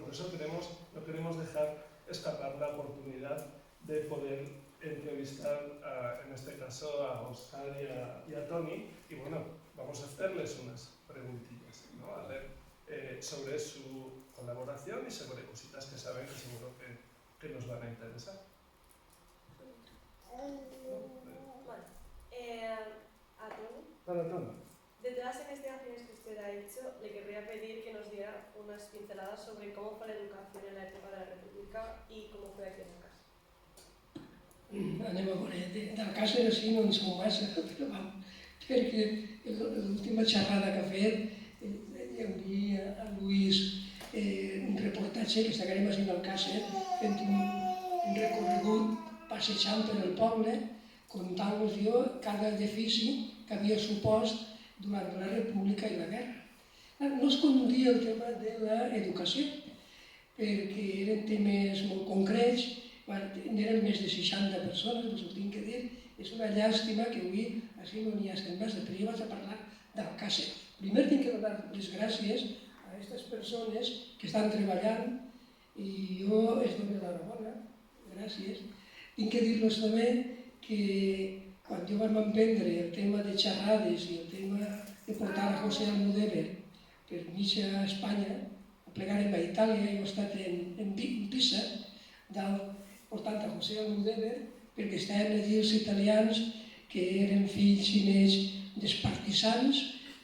Por eso no queremos dejar escapar la oportunidad de poder entrevistar, en este caso, a Oscar y a Toni. Y bueno, vamos a hacerles unas preguntillas, ¿no? A ver, sobre su colaboración y sobre cositas que saben que seguro que nos van a interesar. Bueno, a Toni. Para Toni. De todas las investigaciones que usted ha hecho, le querría pedir que nos diera unas pinceladas sobre cómo fue la educación en la época de la República y cómo fue aquí en el Càcer. Anem a veure, del Càcer així no en som massa, perquè l'última xerrada que ha fet hi hauria a Lluís un reportatge que estaríem així al Càcer fent un recorregut passejant per el poble, contant-nos jo cada edifici que havia supost durant la República i la Guerra. No es conduïa el tema de l'educació, perquè eren temes molt concrets, n'eren més de 60 persones, us ho tinc que dir. És una llàstima que avui així no n'hi ha estem més, però jo vaig a parlar del Càcer. Primer tinc que donar les gràcies a aquestes persones que estan treballant i jo es dono l'enhorabona, gràcies. Tinc que dir-los també que quan jo vam emprendre el tema de xerrades i el tema de portar a José Almudévar per mitja Espanya, plegarem a Itàlia, jo he estat en Pisa, portant a José Almudévar, perquè estaven allí els italians que eren fills i nets dels partisans,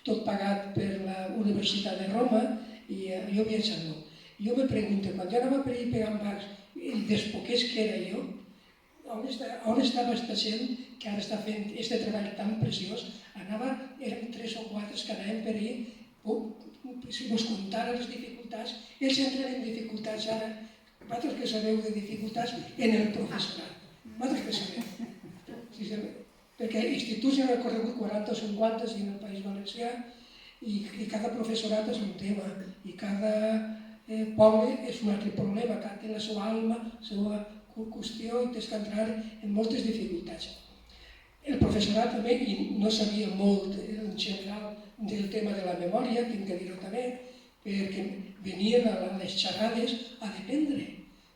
tot pagat per la Universitat de Roma, i jo viatjant molt. Jo me pregunto, quan jo anava per allà pegant bars, el despoqués que era jo, on estava aquesta gent que ara està fent aquest treball tan preciós? Érem 3 o 4 que anàvem per allà, si vos contara les dificultats, ells entren en dificultats ara, vosaltres que sabeu de dificultats en el professorat, vosaltres que sabeu, perquè instituts ja han recorregut 40 o 50 en el País Valencià i cada professorat és un tema i cada poble és un altre problema, cada té la seva alma, la seva qüestió i tens que entrar en moltes dificultats. El professorat també no sabia molt en general del tema de la memòria, tinc que dir-ho també, perquè venien a les xerrades a dependre,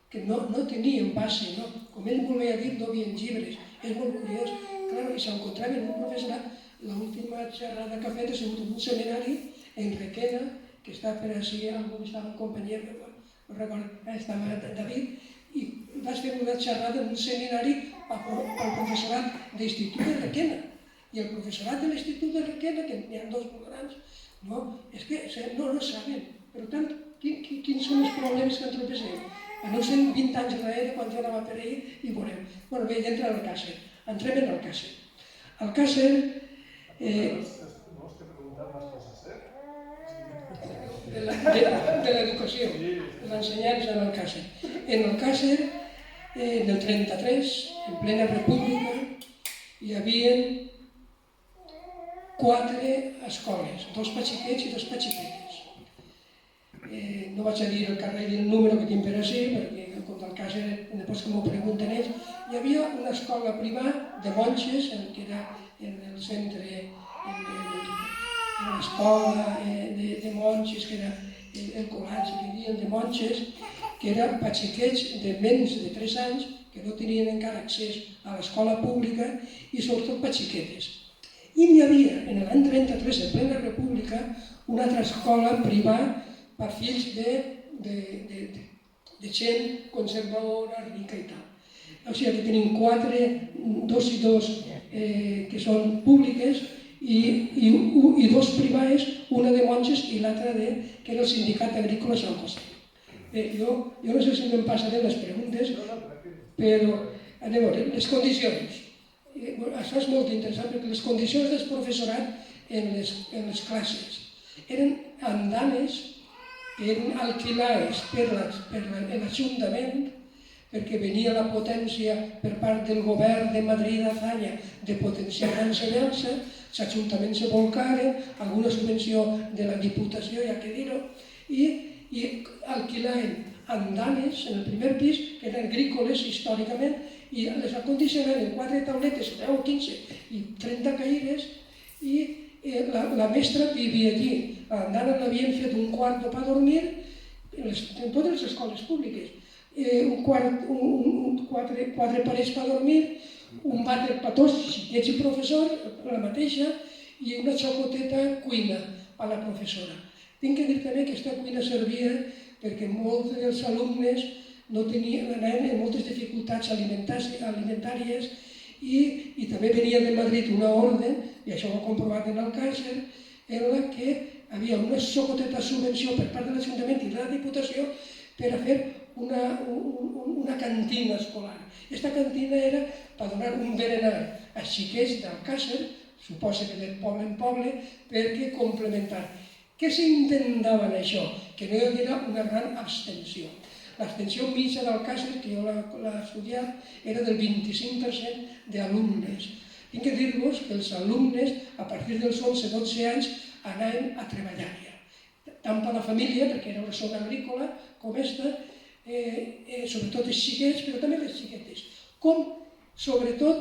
que no tenien base, com ell volia dir, no havien llibres. És molt curiós, i s'encontraven un professorat, l'última xerrada que ha fet ha sigut en un seminari en Requena, que està per així, algú estava en companyia, no recordo, estava David, i vaig fer una xerrada en un seminari al professorat d'Institut de Requena. I el professorat de l'Institut de Requena, que n'hi ha 2 molt grans, és que no saben. Per tant, quins són els problemes que tropecem? Aneu sent 20 anys darrere, quan jo anava per ahir, i veurem. Bé, ja entrem al Càcer. Entrem en el Càcer. El Càcer... de l'educació, de l'ensenyança en el Càcer. En el Càcer, en el 33, en plena república, hi havia 4 escoles, 2 patxiquets i 2 patxiquetes. No vaig a dir el carrer i el número que tinc per així, perquè com del Càcer, després que m'ho pregunten ells, hi havia una escola privada de monges, que era en el centre, l'escola de monges, que era el col·legi que hi havia de monges, que eren patxiquets de menys de 3 anys, que no tenien encara accés a l'escola pública, i sobretot patxiquetes. I n'hi havia, en l'any 33, en plena república, una altra escola privada per fills de gent conservadora, rica i tal. O sigui que tenim 2 i 2 que són públiques i 2 privades, una de monges i l'altra que era el sindicat agrícola Sant José. Jo no sé si me'n passaré les preguntes, però anem a veure, les condicions. Això és molt interessant perquè les condicions del professorat en les classes eren andanes que eren alquilades per l'Ajuntament, perquè venia la potència per part del govern de Madrid d'Azanya de potenciar l'ensenyança, l'Ajuntament se volcaren, alguna subvenció de la Diputació, ja que dir-ho, i alquilaven andanes en el primer pis, que eren agrícoles històricament, i les acondicionaven 4 tauletes, 10 o 15 i 30 caires, i la mestra vivia allí. L'andana l'havien fet un quarto per dormir, en totes les escoles públiques. Quatre parets per dormir, un vàter per tots, xiquets i professors, la mateixa, i una xocoteta cuina per la professora. Tinc que dir també que aquesta cuina servia perquè molts dels alumnes anaven amb moltes dificultats alimentàries i també venia de Madrid una ordre, i això ho he comprovat en el Càcer, en la que havia una xocoteta subvenció per part de l'Ajuntament i de la Diputació per a fer una cantina escolar. Aquesta cantina era per donar un berenar als xiquets del Càcer, suposa que de poble en poble, perquè complementar. Què s'intentava en això? Que no hi haguera una gran abstenció. L'abstenció mitja del Càcer, que jo l'he estudiat, era del 25% d'alumnes. Tinc que dir-vos que els alumnes, a partir dels 11-12 anys, anaven a treballar ja. Tant per la família, perquè era una zona agrícola, com aquesta, sobretot els xiquets, però també les xiquetes. Com, sobretot,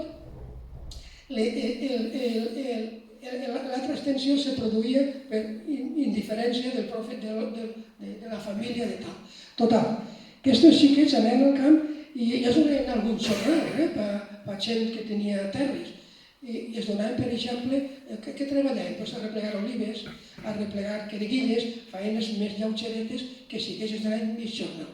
l'altra abstenció se produïa per indiferència del profe, de la família, de tal. Total, aquests xiquets anaven al camp i ja es donaven alguns jornals per gent que tenia terres. I es donaven, per exemple, què treballaven? Doncs a replegar olives, a replegar quereguilles, feines més lleugeretes que si haguessis donat mig jornal.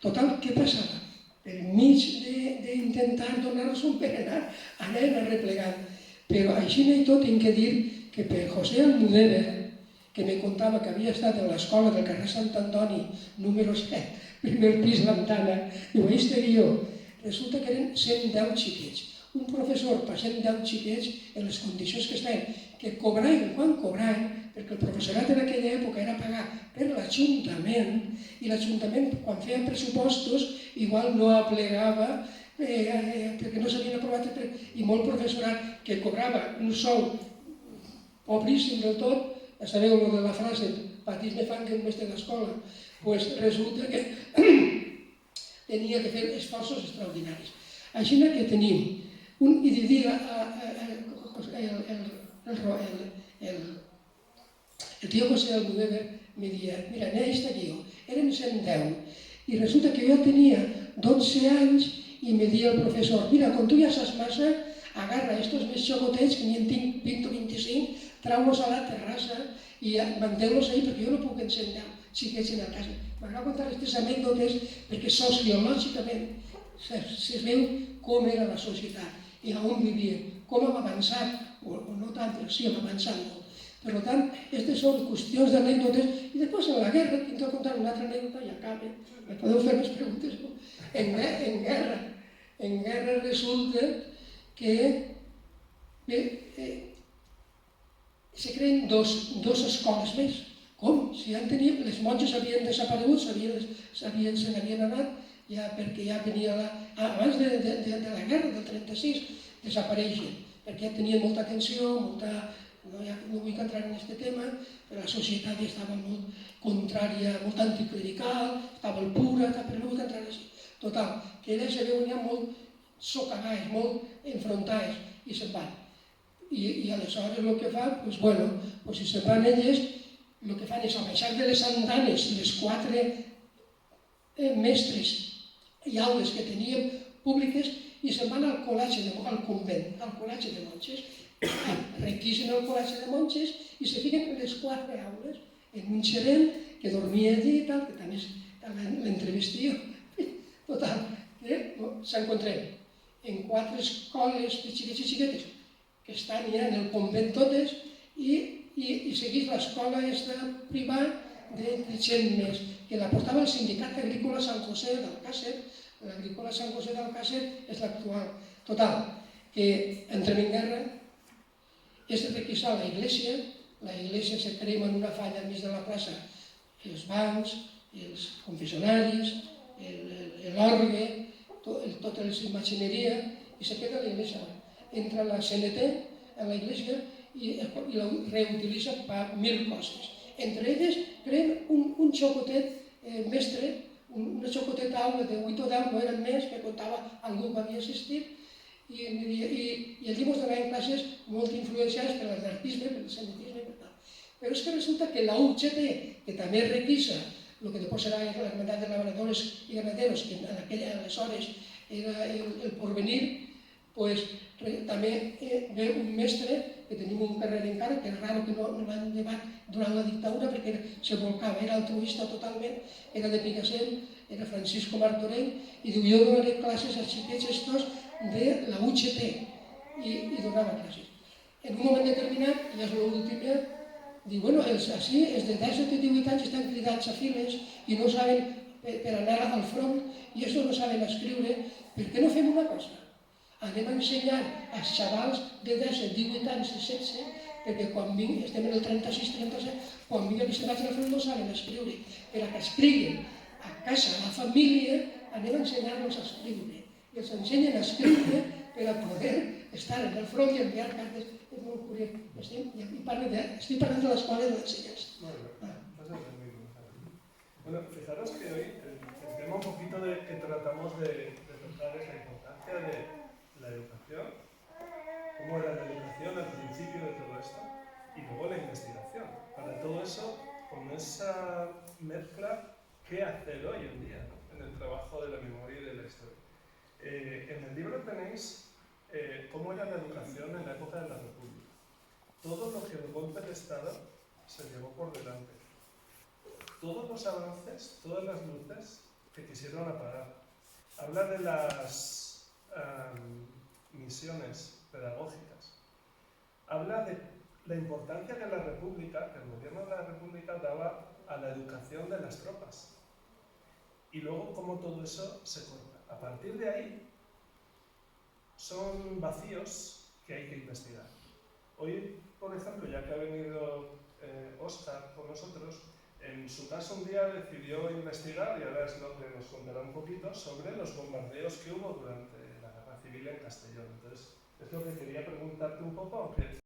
Total, què passava? Per mig d'intentar donar-los un berenar, anaven a replegar. Però així i tot tinc que dir que per José Almudévar, que me contava que havia estat a l'escola del carrer Sant Antoni, número 7, primer pis l'Antana, i ho vaig tenir jo, resulta que eren 110 xiquets. Un professor per 110 xiquets en les condicions que estaven, que cobraven quan cobraven, perquè el professorat en aquella època era pagat per l'Ajuntament, i l'Ajuntament, quan feia pressupostos, igual no aplegava perquè no s'havien aprovat, i molt professorat que cobrava un sou pobríssim del tot, ja sabeu lo de la frase, patís me fan que un mestre d'escola, doncs resulta que tenia que fer esforços extraordinaris. Així que tenim, i diria el tio José Almudévar me deia, mira, en aquesta guió, eren 110, i resulta que jo tenia 12 anys i me deia el professor, mira, com tu ja saps massa, agarra estos més xocotets, que n'hi en tinc 20 o 25, trau-los a la terrassa i manteu-los ahí perquè jo no puc ensenyar xiquets en la casa. M'agrada contar aquestes anècdotes perquè sociològicament se veu com era la societat i on vivien, com hem avançat, o no tant, però sí hem avançat molt. Per tant, aquestes són qüestions d'anècdotes i després en la guerra, tinc de contar una altra anècdota i acaba, me podeu fer més preguntes, no? En guerra resulta que se creen dos escoles més. Com? Si ja en teníem, les monges havien desaparegut, se n'havien anat, perquè ja venia abans de la guerra del 36, desapareixen, perquè ja tenien molta tensió, no vull entrar en aquest tema, però la societat ja estava molt contrària, molt anticlerical, estava el pura, però no vull entrar així. Total, que elles se veuen ja molt socavades, molt enfrontades, i se'n van. I aleshores el que fan, doncs bueno, si se'n van elles, el que fan és abaixar de les andanes les 4 mestres i aules que teníem públiques i se'n van al convent, al col·legi de monges, requisen el col·legi de monges i se fiquen les 4 aules en un xerent que dormia allí i tal, que també l'entrevistia. Total, s'encontrem en 4 escoles de xiquets i xiquetes que estan ja en el convent totes i seguís l'escola privada de gent més, que la portava el Sindicat Agrícola Sant José d'Alcàcer. L'Agrícola Sant José d'Alcàcer és l'actual. Total, que entrem en guerra, és de requisar la iglesia se crema en una falla enmig de la plaça, els bancs, els confessionaris, l'orgue, tota la imagineria, i se queda la iglesia. Entra la CNT a la iglesia i la reutilitza per 1000 coses. Entre elles creen un xocotet mestre, una xocoteta aula de 8 o 10, no eren més, que contava algú que havia assistit, i allí ens donaven classes molt influenciades per l'anarquisme, per el semitisme i per tal. Però és que resulta que la UGT, que també requisa el que després serà la Hermandad de Labradores i Ganaderos, que en aquella aleshores era el Porvenir, pues, també ve un mestre, que tenim un carrer encara, que és raro que no l'han llevat durant la dictadura perquè se volcava, era altruista totalment, era de Picassent, era Francisco Martorell, i diu, jo donaré classes als xiquets estos de la UGT, i donava classes. En un moment determinat, ja és l'última, diu, bueno, els de 10 o 18 anys estan cridats a files i no saben per anar al front i això no saben escriure, per què no fem una cosa? Anem a ensenyar als xavals de 10, 18 anys i 16, perquè quan vinguin, estem en el 36-37, quan vinguin que se vagin al front no saben escriure. Per a que escriguin a casa, a la família, anem a ensenyar-los a escriure. I els ensenyen a escriure per a poder estar en el front i enviar cartes. És molt curiós. Estic parlant de l'escola de l'ensenyança. Bueno, fijaros que hoy el tema un poquito que tratamos de tocar es la importancia de la educación, cómo era la educación al principio de todo esto, y luego la investigación. Para todo eso, con esa mezcla, ¿qué hacer hoy en día, ¿no? En el trabajo de la memoria y de la historia? En el libro tenéis cómo era la educación en la época de la República. Todo lo que el golpe de Estado se llevó por delante. Todos los avances, todas las luces que quisieron apagar. Habla de las misiones pedagógicas. Habla de la importancia que la República, que el gobierno de la República daba a la educación de las tropas. Y luego cómo todo eso se corta. A partir de ahí son vacíos que hay que investigar. Hoy, por ejemplo, ya que ha venido Óscar con nosotros, en su caso un día decidió investigar, y ahora es lo que nos contará un poquito, sobre los bombardeos que hubo durante la Guerra Civil en Castellón. Entonces, es lo que quería preguntarte un poco, aunque